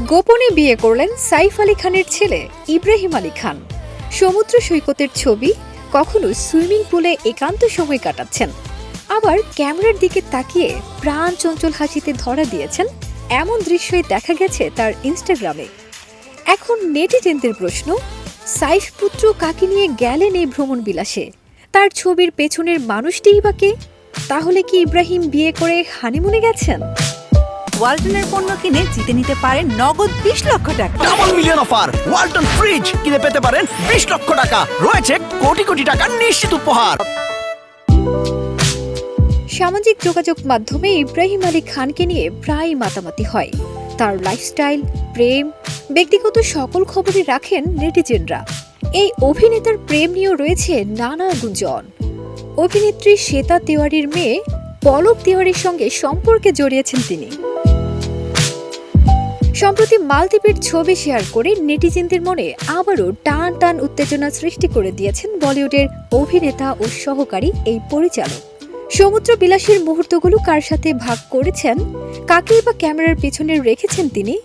গোপনে বিয়ে করলেন সাইফ আলী খানের ছেলে ইব্রাহিম আলী খান। সমুদ্র সৈকতের ছবি, কখনো সুইমিং পুলে একান্ত সময় কাটাচ্ছেন, আবার ক্যামেরার দিকে তাকিয়ে প্রাণ চঞ্চল হাসিতে ধরা দিয়েছেন। এমন দৃশ্যই দেখা গেছে তার ইনস্টাগ্রামে। এখন নেটিজেনদের প্রশ্ন, সাইফ পুত্র কাকে নিয়ে গেলেন এই ভ্রমণ বিলাসে? তার ছবির পেছনের মানুষটিই বা কে? তাহলে কি ইব্রাহিম বিয়ে করে হানিমুনে গেছেন? ওয়ালটনের পণ্য কিনে জিতে নিতে পারেন নগদ 20 লক্ষ টাকা। Double million offer! Walton fridge কিনে পেতে পারেন 20 লক্ষ টাকা। রয়েছে কোটি কোটি টাকার নিশ্চিত উপহার। সামাজিক যোগাযোগ মাধ্যমে ইব্রাহিম আলী খানকে নিয়ে প্রায় মাতামাতি হয়। তার লাইফস্টাইল, প্রেম, ব্যক্তিগত সকল খবরই রাখেন নেটিজেনরা। এই অভিনেতার প্রেম নিয়েও রয়েছে নানা গুঞ্জন। অভিনেত্রী শ্বেতা তিওয়ারির মেয়ে পলক তিওয়ারির সঙ্গে সম্পর্কে জড়িয়েছেন তিনি। সম্প্রতি মালদ্বীপের ছবি শেয়ার করে নেটিজেনদের মনে আবারও টান টান উত্তেজনা সৃষ্টি করে দিয়েছেন বলিউডের অভিনেতা ও সহকারী এই পরিচালক। সমুদ্র বিলাসীর মুহূর্তগুলো কার সাথে ভাগ করেছেন, কাকেই বা ক্যামেরার পেছনে রেখেছেন তিনি?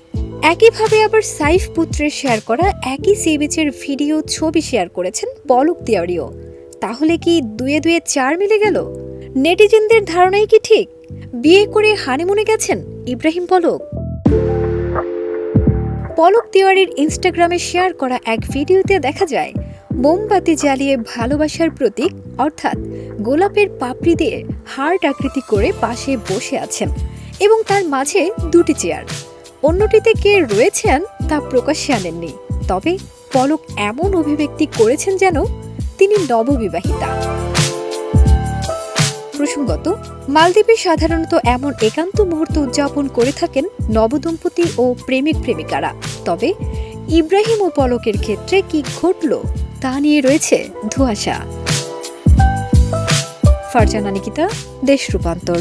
একইভাবে আবার সাইফ পুত্রের শেয়ার করা একই সি বিচের ভিডিও, ছবি শেয়ার করেছেন পলক তিওয়ারিও। তাহলে কি দুয়ে দুয়ে চার মিলে গেল? নেটিজেনদের ধারণাই কি ঠিক? বিয়ে করে হানিমুনে গেছেন ইব্রাহিম পলক? পলক তিওয়ারির ইনস্টাগ্রামে শেয়ার করা এক ভিডিওতে দেখা যায় মোমবাতি জ্বালিয়ে ভালোবাসার প্রতীক অর্থাৎ গোলাপের পাপড়ি দিয়ে হার্ট আকৃতি করে পাশে বসে আছেন এবং তার মাঝে দুটি চেয়ার। অন্যটিতে কে রয়েছেন তা প্রকাশ্যে আনেননি, তবে পলক এমন অভিব্যক্তি করেছেন যেন তিনি নববিবাহিতা। প্রসঙ্গত, মালদ্বীপে সাধারণত এমন একান্ত মুহূর্ত উদযাপন করে থাকেন নবদম্পতি ও প্রেমিক প্রেমিকারা। তবে ইব্রাহিম ও পলকের ক্ষেত্রে কি ঘটল তা নিয়ে রয়েছে ধোঁয়াশা। ফারজানা নিকিতা, দেশ রূপান্তর।